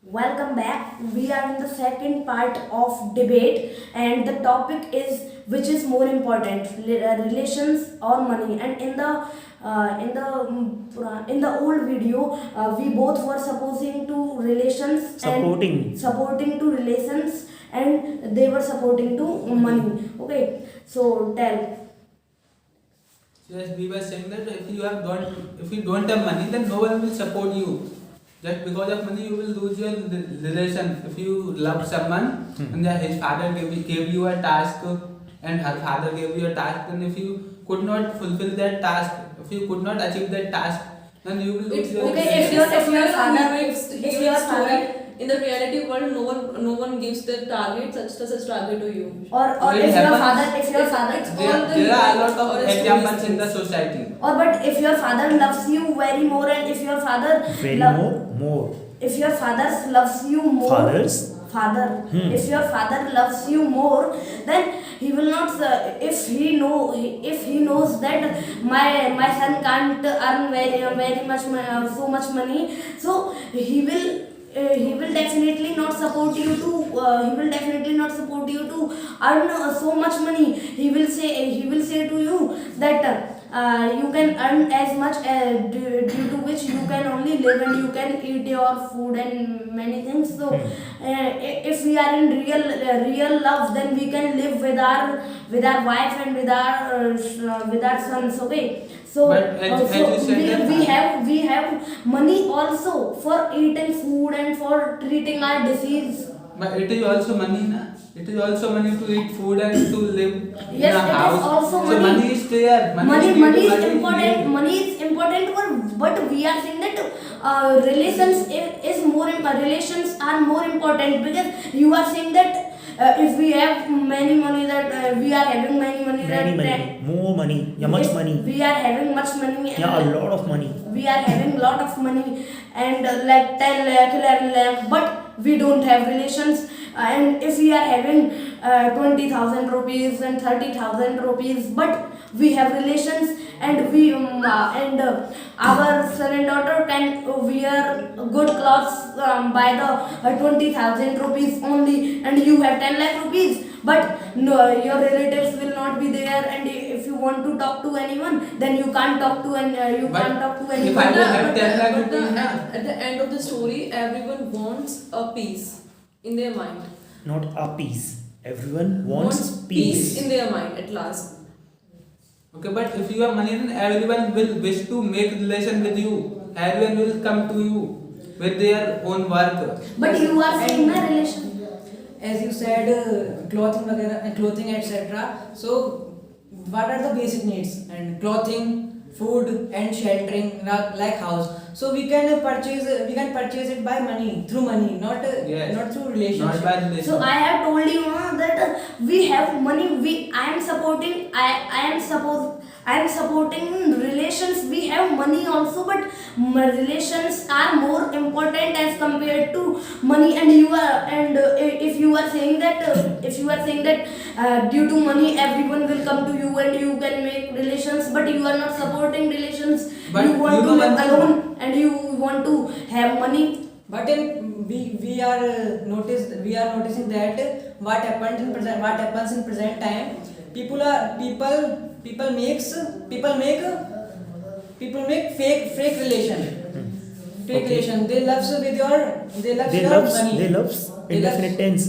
Welcome back. We are in the second part of debate, and the topic is which is more important, relations or money. And in the old video, we both were supposing to relations and Supporting. supporting to relations, and they were supporting to money. Okay, so tell. Yes, we were saying that if you don't have money, then no one will support you. Just because of money, you will lose your relation. If you love someone, and his father gave you a task, and her father gave you a task, then if you could not fulfill that task, if you could not achieve that task, then you will lose your Okay, relation. if your father in the reality world, no one gives the target such target to you. or It if your happens- father There are a lot of examples in the society. or but if your father loves you very more, and if your father Very more. if your father loves you more, Fathers? father if your father loves you more, then he will not if he knows that my son can't earn very much so much money, so he will definitely not support you to earn so much money. He will say to you that you can earn as much due to which you can only live and you can eat your food and many things. So if we are in real love, then we can live with our wife and with our sons. Okay, so But as you said that- we have money also for eating food and for treating our disease. But it is also money, na? It is also money to eat food and to live Yes, in a it is house. also So money. money is there. Money is due is to important. need. Money is important, but we are saying that relations are more important, because you are saying that if we have many money, that we are having many money, Many that money. More money. Yeah, much if money. we are having much money, Yeah, a lot of money. we are having lot of money, and like 10 lakh 11 lakh, but we don't have relations. And if we are having 20,000 rupees and 30,000 rupees, but we have relations, and our son and daughter can wear good clothes by the 20,000 rupees only, and you have 10 lakh rupees, but no, your relatives will not be there, and if you want to talk to anyone, then you can't talk to But if anyone. I don't have 10 lakh But rupees, na? at the end of the story, everyone wants a peace in their mind. Not a peace. Everyone wants peace. In their mind at last. Okay, but if you have money, then everyone will wish to make relation with you. Everyone will come to you with their own work. But you are saying na relation. As you said, clothing वगैरह, clothing etc. So what are the basic needs? And clothing, food and sheltering, like house. So we can purchase it by money, through money, not Yes. not through relationship. Not by relation. So I have told you that we have money. I am supporting relations. We have money also, but relations are more important as compared to money. And if you are saying that due to money everyone will come to you and you can make relations, but you are not supporting relations. But you want you to know live one thing. alone and you want to have money. But we are noticing that what happens in present time. People make fake relation. Fake Okay. relation. They loves They your loves. money. They loves. They Indefinite tense.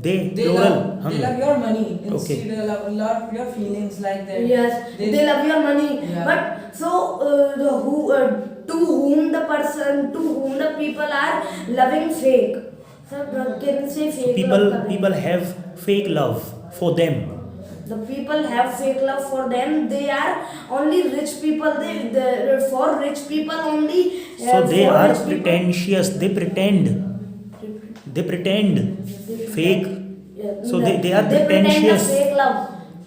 They They plural. love your money. Okay. Instead they love your feelings like that. Yes, they love your money. Yeah. But so to whom the people are loving fake. So can you say fake love? People have fake love for them. The people have fake love for them. They are only rich people. For rich people only. So they for are rich people- pretentious. They pretend. Fake. So they are they pretend a pretentious. fake love.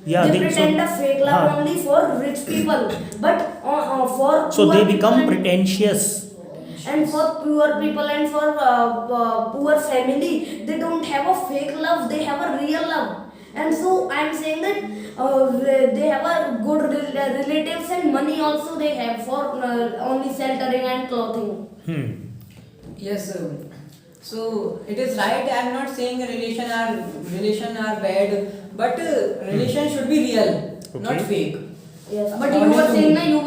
Yeah, they pretend a fake love हाँ. only for rich people, but for So poor they people become and- pretentious. And for poor people and for poor family, they don't have a fake love, they have a real love. And so I am saying that they have a good relatives, and money also they have for only sheltering and clothing. Yes. So it is right. I am not saying relation are bad, but relation should be real, not Okay. fake. Yes, but According to me. you were saying that you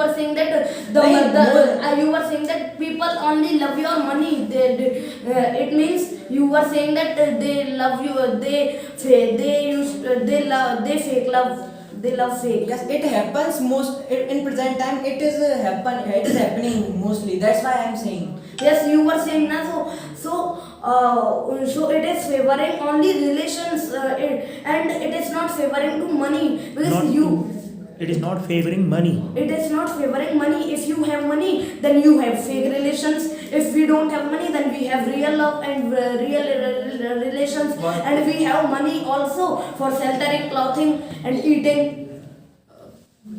were saying that people only love your money. It means you were saying that they love you. They fake love. They love fake. Yes, it happens in present time. It is happening mostly. That's why I am saying. Yes, you were saying na, so it is favoring only relations, and it is not favoring to money because It is not favoring money. it is not favoring money. If you have money, then you have fake relations. If we don't have money, then we have real love and real relations. What? And we have money also for sheltering, clothing, and eating.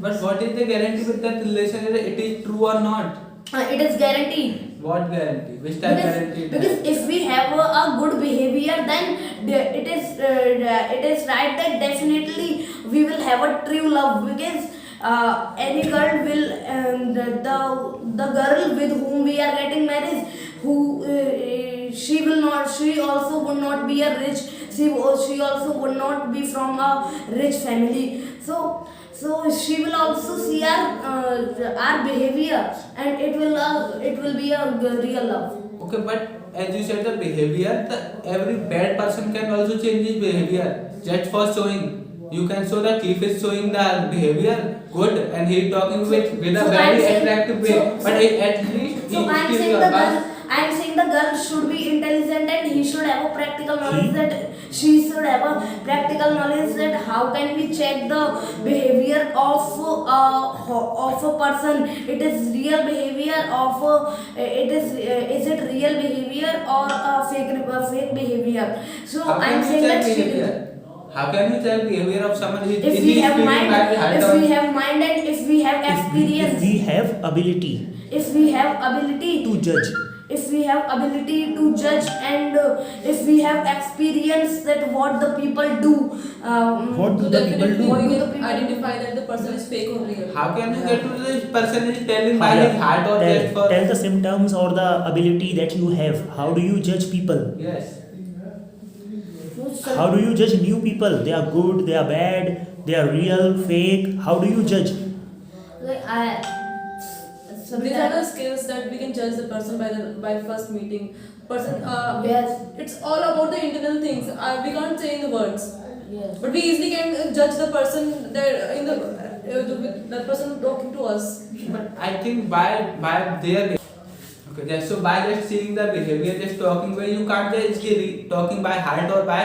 But what is the guarantee with that relation? It is true or not? It is guaranteed. What guarantee? Which type guarantee? Because if we have a good behavior, then it is right that definitely we will have a true love. Because any girl will the girl with whom we are getting married, she also would not be a rich, she also would not be from a rich family. So she will also see our behavior, and it will be a real love. Okay, but as you said, the behavior, every bad person can also change his behavior just for showing. You can show that if is showing the behavior good and he is talking with a So very I'm saying- attractive way, so- but at least So he I am is saying still the your girl. boss. I am saying the girl should be intelligent and he should have a practical knowledge He? that she should have a practical knowledge that how can we check the behavior of a person. It is real behavior is it real behavior or a fake behavior. So How I am can you saying check that she behavior? How can you check behavior of someone? if we have mind, and if we have experience, If we have ability if we have ability to judge, if we have ability to judge, and if we have experience that what the people do, what do So the people definitely do? What we do the can people identify that the person is fake or real. How can you get to this person is telling by Yeah. his heart or just for? Tell the symptoms or the ability that you have. How do you judge people? Yes. How do you judge new people? They are good, they are bad, they are real, fake. How do you judge? like These are the skills that we can judge the person by first meeting. Person, Yes. it's all about the internal things. We can't say in the words, Yes. but we easily can judge the person that in that person talking to us. But I think by their okay, so by just seeing the behavior, just talking where you can't judge is he talking by heart or by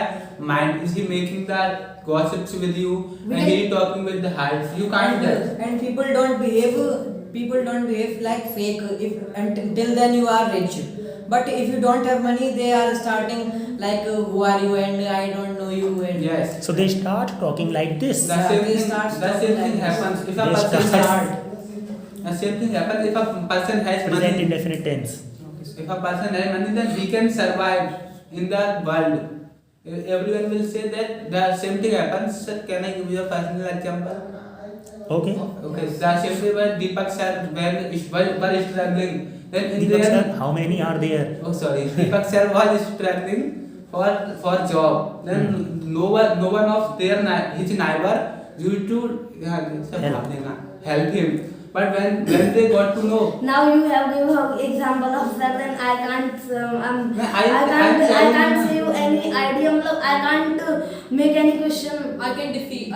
mind. Is he making the gossips with you and he talking with the heart? You can't judge. And people don't behave like fake until then you are rich. But if you don't have money, they are starting like who are you and I don't know you and Yes. So they start talking like this. The Yeah, same they thing. start The talking same like thing this. happens if a They person start- has. The same thing happens if a person has Present money. indefinite tense. If a person has money, then we can survive in the world. Everyone will say that the same thing happens. Sir, can I give you a personal example? Okay. Okay, the same way where Deepak sir were struggling. Then in Deepak their sir, how many are there? oh sorry, Deepak sir was struggling for job. Then no one of his neighbor used to help him. But when they got to know, Now you have given an example of that, then I can't I I can't say you any idea. I can't make any question. I can't defeat.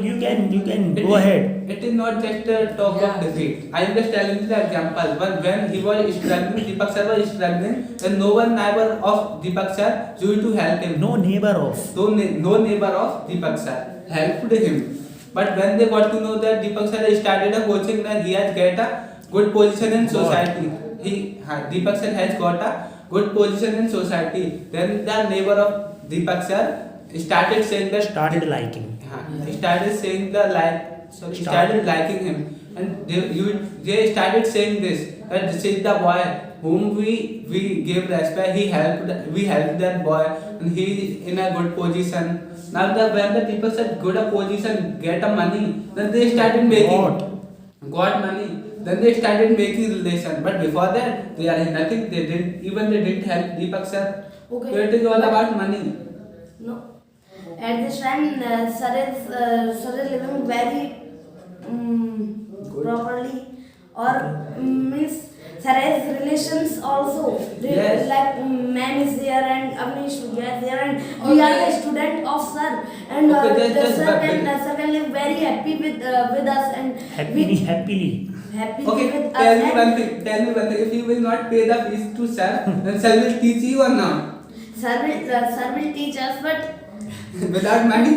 You can go ahead. It is not just a talk of defeat. I am just telling you the example. When he was struggling, Deepak sir was struggling, then no one neighbor of Deepak sir used to help him. No neighbor of. No neighbor of Deepak sir helped him. But when they got to know that Deepak sir started a coaching, that he has get a good position in society. Deepak sir has got a good position in society. Then the neighbor of Deepak sir started saying that Started liking. started liking him, and they started saying this, that this is the boy whom we gave respect. We helped that boy, and he is in a good position. Now when the people said good a position, get a money, then they started making Got got money. Then they started making relation. But before that, they are nothing. They didn't help Deepak sir. Okay. So it is all about money. No. At this time, sir is living very properly, or means sir has relations also. Yes. Like ma'am is there and Avnish is there, and we are the student of sir, and Okay, the just- sir can live very happy with us, and Happily. happy Okay, with us. tell me and one thing. If you will not pay the fees to sir, then sir will teach you or not? Sir will teach us, but Without money,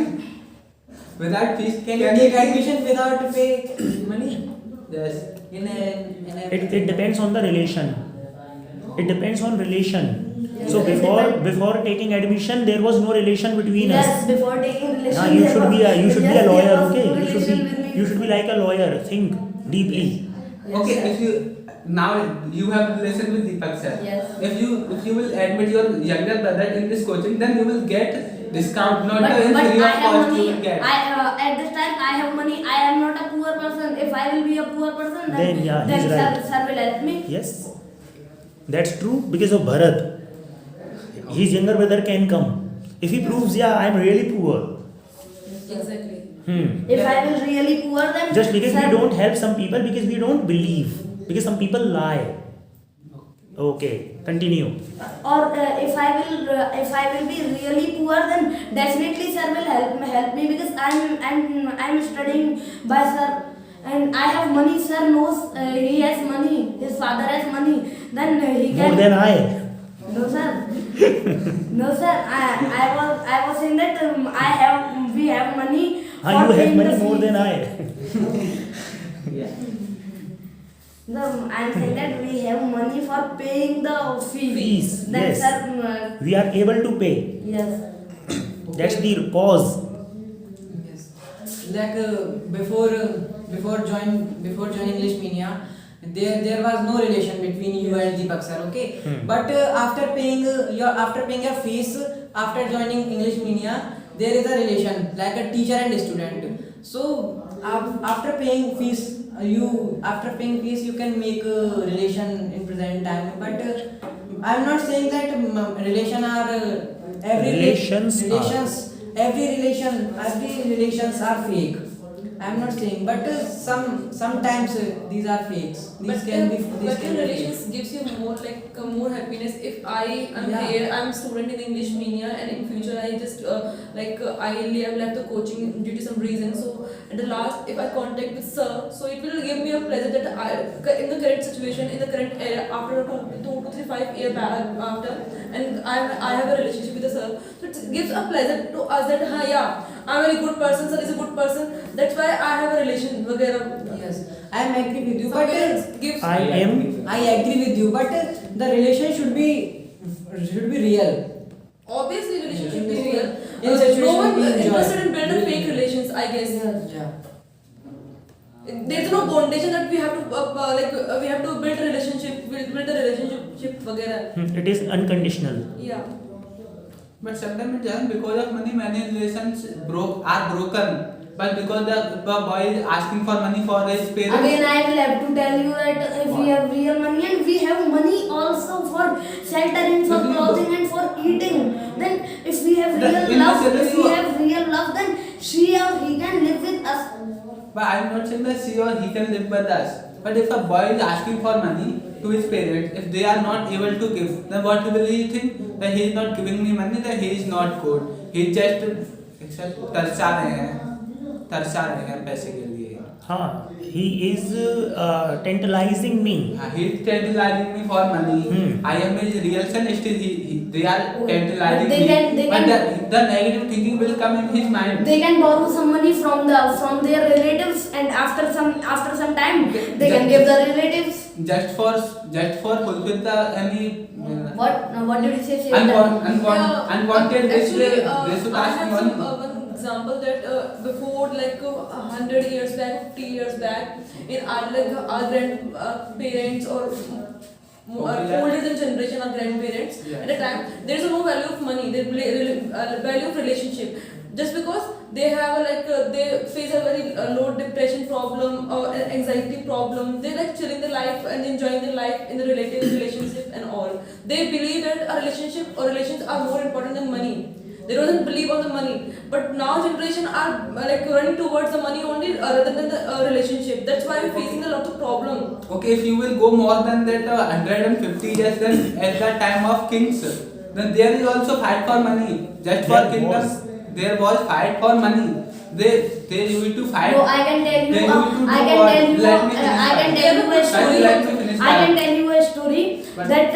without fees, Can you take admission without pay money? Yes. In a It depends on the relation. It depends on relation. Yes, So it depends. before taking admission, there was no relation between yes, us. before taking relation, You there should be a was- you should be yes, a lawyer, there was okay? no relation with me. You should be like a lawyer. Think deeply. Okay, if you now you have relation with Deepak sir. Yes. If you will admit your younger brother in this coaching, then you will get discount, not but the but free I of have cost you money. will get. At this time I have money. I am not a poor person. If I will be a poor person, Then, yeah, then he's right. sir will help me. Yes, that's true because of Bharat. His younger brother can come. If he proves, yeah, I'm really poor. Exactly. If I will really poor, then Just because sir, we don't help some people because we don't believe. Because some people lie. Okay, continue. or if I will be really poor, then definitely sir will help me, because I'm studying by sir, and I have money. Sir knows he has money. His father has money. Then he can. More than I. No sir. No sir. I was saying that we have money. Ah, for you have paying the money more fee. than I. No, I'm saying that we have money for paying the fee. Fees, Then yes. sir. We are able to pay. Yes. That's the cause. Yes. Like before joining English Media, there was no relation between you and Deepak sir, okay? But after paying your fees, after joining English Media, there is a relation like a teacher and a student. So after paying fees, you can make a relation in present time. But I'm not saying that relation are every relations are fake. I'm not saying, but sometimes these are fakes. These But can be. but in relations gives you more more happiness. If I am Yeah. here, I'm a student in English Media, and in future I just I have left the coaching due to some reason. So at the last, if I contact with sir, so it will give me a pleasure that in the current situation, in the current era, after 2 to 3 5 year back after, and I have a relationship with the sir. So it gives a pleasure to us that yeah, I'm a very good person. Sir is a good person. That's why I have a relation. Vagera. Yes, I am agree with you, So but it gives. I am. I agree with you, but the relation should be real. Obviously, relationship should be In real. in situation No one we enjoy. interested in building fake relations, I guess. Yeah. There's no bondation that we have to we have to build a relationship, build a relationship, वगैरह. It is unconditional. Yeah. But sometimes it doesn't, because of money, many relations are broken. But because the boy is asking for money for his parents. Again, I will have to tell you that if we have real money, and we have money also for sheltering, for clothing, and for eating, then if we have Then real in love, this if we scenario- have real love, then she or he can live with us. But I'm not saying that she or he can live with us. But if a boy is asking for money to his parents, if they are not able to give, then what will he think? That he is not giving me money, that he is not good. He just तरसा रहे हैं पैसे के लिए. He is tantalizing me. He is tantalizing me for money. I am his real son. Still, they are tantalizing They me. can- But the negative thinking will come in his mind. They can borrow some money from their relatives, and after some time, they can give the relatives. Just for fulfill the any. What did you say? Unwanted wish Actually, they should I ask have money. one example that before 100 years back, 50 years back, in our grandparents or older than generation, our grandparents, Yeah. at the time there is no value of money, there is value of relationship. just because they have they face a very low depression problem or an anxiety problem. They like chilling their life and enjoying their life in the relationship and all. They believe that a relationship or relations are more important than money. They don't believe on the money, but now generation are running towards the money only rather than the relationship. That's why we're facing a lot of problem. Okay, if you will go more than that 150 years, then at the time of kings, then there is also fight for money. Just for There kingdom, was. there was fight for money. They used to fight. No, I can tell They you. used to I do can what? tell you. Let me finish I can first. tell you a Let story. me finish I can first. tell you a story But- that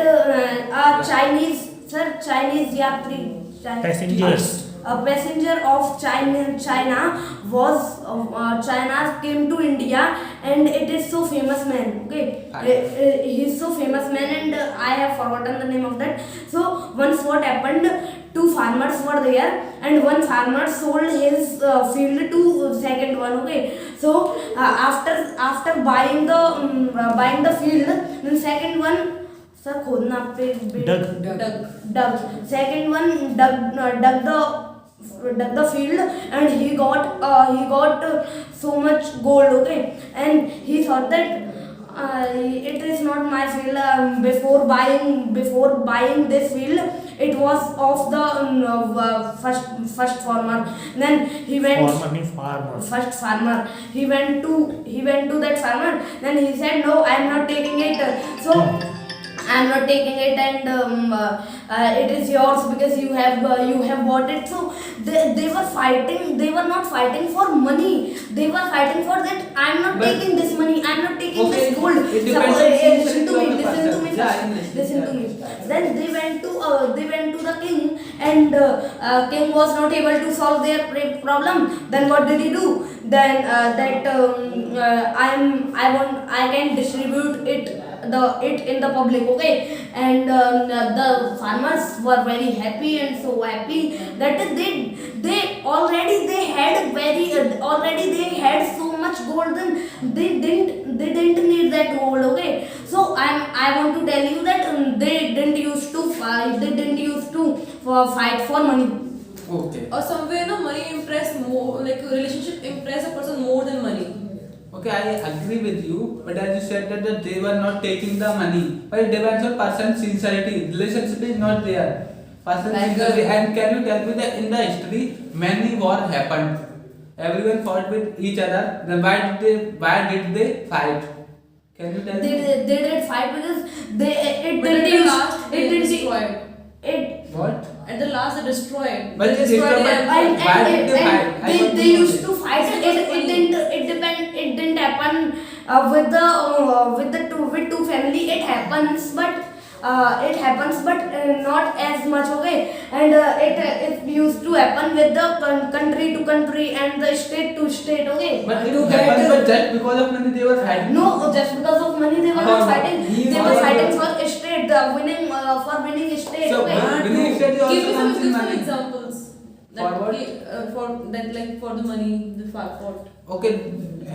Chinese yapri Passengers. a passenger of China was China came to India, and it is so famous man. Okay, he's so famous man, and I have forgotten the name of that. So once what happened? Two farmers were there, and one farmer sold his field to second one. Okay, so after buying the field, then second one. Sir, खोदना पे dug. Second one dug the field, and he got so much gold. Okay, and he thought that it is not my field. Before buying this field, it was of the first farmer. Then he went. Farmer means farmer. First farmer, he went to that farmer. Then he said, no, I am not taking it. So I am not taking it, and it is yours because you have bought it. So they were fighting. They were not fighting for money. They were fighting for that. I am not But- taking this money. I am not taking Okay, this gold. it depends Suppose- on listen to me. the Listen to person. me Yeah, first. I understand. Listen to Yeah. me. Then they went to the king, and king was not able to solve their problem. Then what did he do? Then I can distribute it in the public. Okay, and the farmers were very happy, and so happy that they already had so much gold, and they didn't need that gold. Okay, so I want to tell you that they didn't used to fight for money. Okay. Or somewhere money impress more, like a relationship impress a person more than money. Okay, I agree with you, but as you said that they were not taking the money. But it depends on person's sincerity. Relationship is not there. Person's Like, sincerity. And can you tell me that in the history many war happened? Everyone fought with each other. Then why did they fight? Can you tell me? They did fight because But at the last they destroyed. What? At the last they destroyed. But They they destroyed destroyed- everything. Why did they fight? I want to They know used this. to fight. It didn't happen with two family. It happens, but not as much. Okay, and it used to happen with the country to country and the state to state. Okay. But To it get- happened, but just because of money they were fighting. No, just because of money they were not fighting. They were He- fighting for state, winning state. So Okay. winning state also Give me comes in some money. examples. For what? For that, like for the money, the fought. Okay,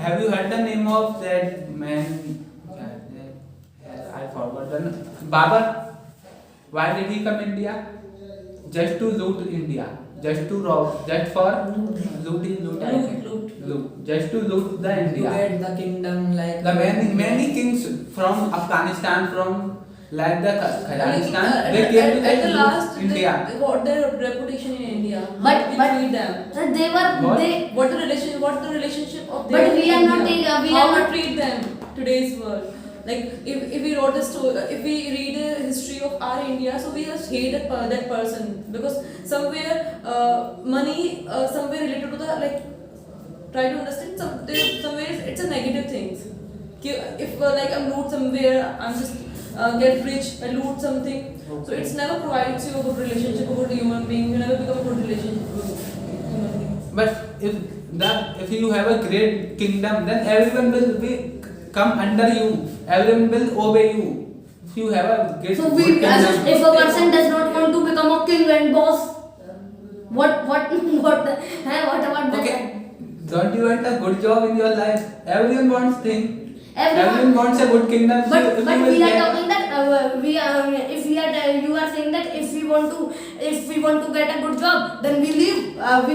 have you heard the name of that man? I forgot the name. Babur. Why did he come India? Just to loot India. Just to rob. Just for looting. Loot. Just to loot the To India. get the kingdom, like The many kings from Afghanistan, from like the Kazakhstan, they came to at the loot last, India. they got their reputation in India. But- we but- treat them. So they were What? they. What the relationship of But them we in are not India? taking- we How are we not- treat them today's world. Like if we wrote the story, if we read the history of our India, so we just hate that person because somewhere money somewhere related to the like try to understand somewhere it's a negative things. If like I'm loot somewhere, I'm just get rich, I loot something. So it's never provides you a good relationship, a good human being. You never become a good relationship with human being. But if you have a great kingdom, then everyone will come under you. Everyone will obey you. If you have a great So good kingdom. if a person does not want to become a king and boss, what about that? Okay, don't you want a good job in your life? Everyone wants thing. Everyone wants a good kingdom. But if you will we are get- talking that if we are you are saying that if we want to get a good job, then we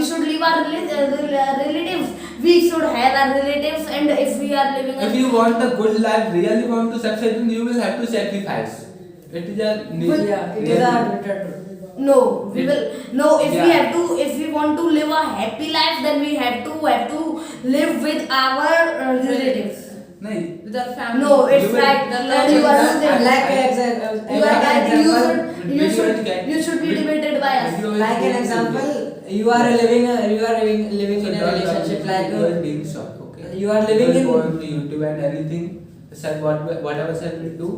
should leave our relatives. We should have our relatives, and if we are living. If you want a good life, really want to succeed, then you will have to sacrifice. It is a need. Yeah, it is a No, we will. No, if we Yeah. have to, if we want to live a happy life, then we have to live with our relatives. Nahi. With our family. No, it's You will- like the you are love- losing. like I- You are right. You should be Video- debated by us. video is like an being example, shot. you are living So in a don't- relationship like video is being shot, okay? you are living will in- go on to YouTube and anything. Sir, whatever sir will do,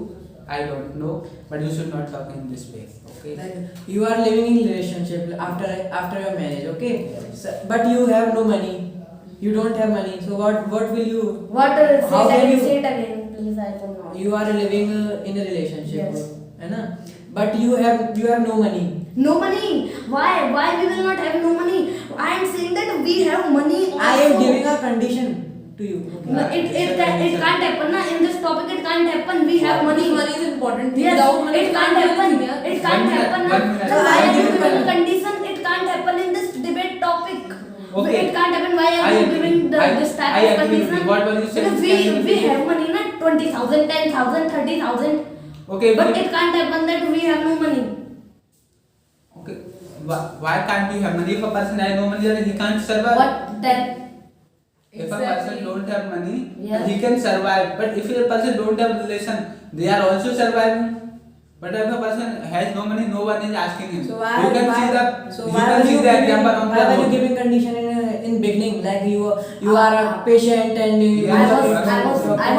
I don't know, but you should not talk in this way, okay? like you are living in relationship after your marriage, okay? So, but you have no money, you don't have money, so what will you? What? How can you? Say it again, please. I don't know. You are living in a relationship, Yes. है ना? But you have no money. No money. Why? Why we will not have no money? I am saying that we have money. Also. I am giving a condition to you. Okay? No, it can't happen. Na? In this topic, it can't happen. We have money. Money is important. Yes, Without money, it you can't do happen. anything, yeah? It can't 1 minute, happen. 1 minute. So why I are you give giving a condition. condition? It can't happen in this debate topic. Okay. It can't happen. Why are I you agree. giving this type I of agree with condition? you. What were you saying? Because Can you we repeat? have money, na 20,000, 10,000, 30,000. Okay, But we- it can't happen that we have no money. Okay. Why can't you have money? If a person has no money, then he can't survive. What then? If a person don't have money, Yes. he can survive. But if a person don't have relation, they are also surviving. But if a person has no money, no one is asking him. So why you can see the example on why the were you road. giving condition in beginning, like you are a patient and you Yeah. I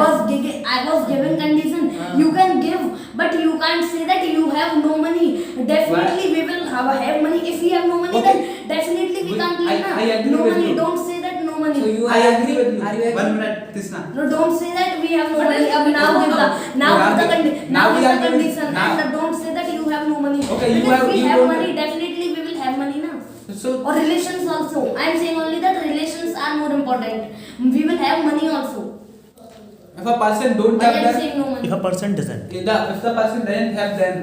was giving condition. You can give, but you can't say that you have no money. Definitely we will have money. If we have no money, Okay. then definitely we can't I live. Na? agree No with money. you. Don't say that no money. So you I are agree with you. Are you agree? 1 minute, Krishna. No, don't say that we have no But money. then- Now give the Now now we give are the giving- condition, now- and don't say that you have no money. Okay, you because have- we you have don't- money, definitely we will have money now. So Or relations also. I am saying only that relations are more important. We will have money also. if a person don't Why have are you that, saying no money? If a person doesn't, if the person doesn't have then,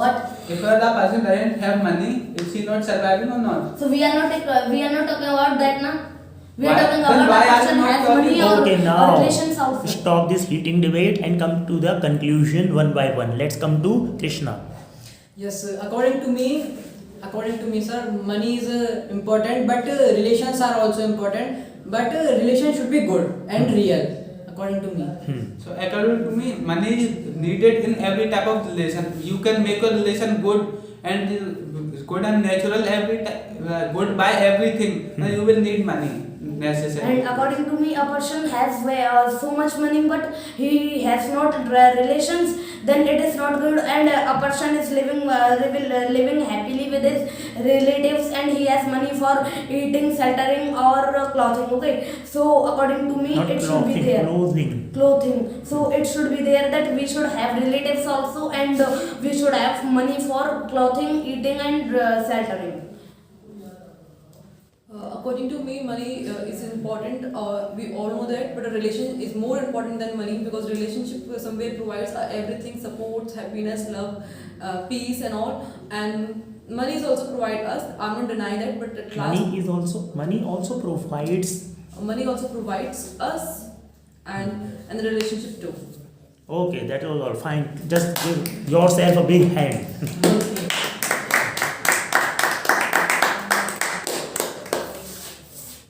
What? if the person doesn't have money, is he not surviving or not? So we are not talking about that now. We are Why- talking then about why a are you person not has talking money about- okay, or now relations also. stop this heating debate and come to the conclusion one by one. Let's come to Krishna. Yes, according to me, sir, money is important, but relations are also important. But relations should be good and real, according to me. So according to me, money is needed in every type of relation. You can make a relation good and natural good by everything. Now you will need money necessary. And according to me, a person has so much money, but he has not relations. Then it is not good. And a person is living happily with his relatives, and he has money for eating, sheltering, or clothing. Okay, so according to me, Not it should be clothing, there. Clothing. So it should be there that we should have relatives also, and we should have money for clothing, eating, and sheltering. According to me, money is important. We all know that, but a relation is more important than money because relationship somewhere provides everything: support, happiness, love, peace, and all. And money is also provide us. I'm not denying that, but at last, Money also provides. money also provides us, and the relationship too. Okay, that was all fine. Just give yourself a big hand. Okay.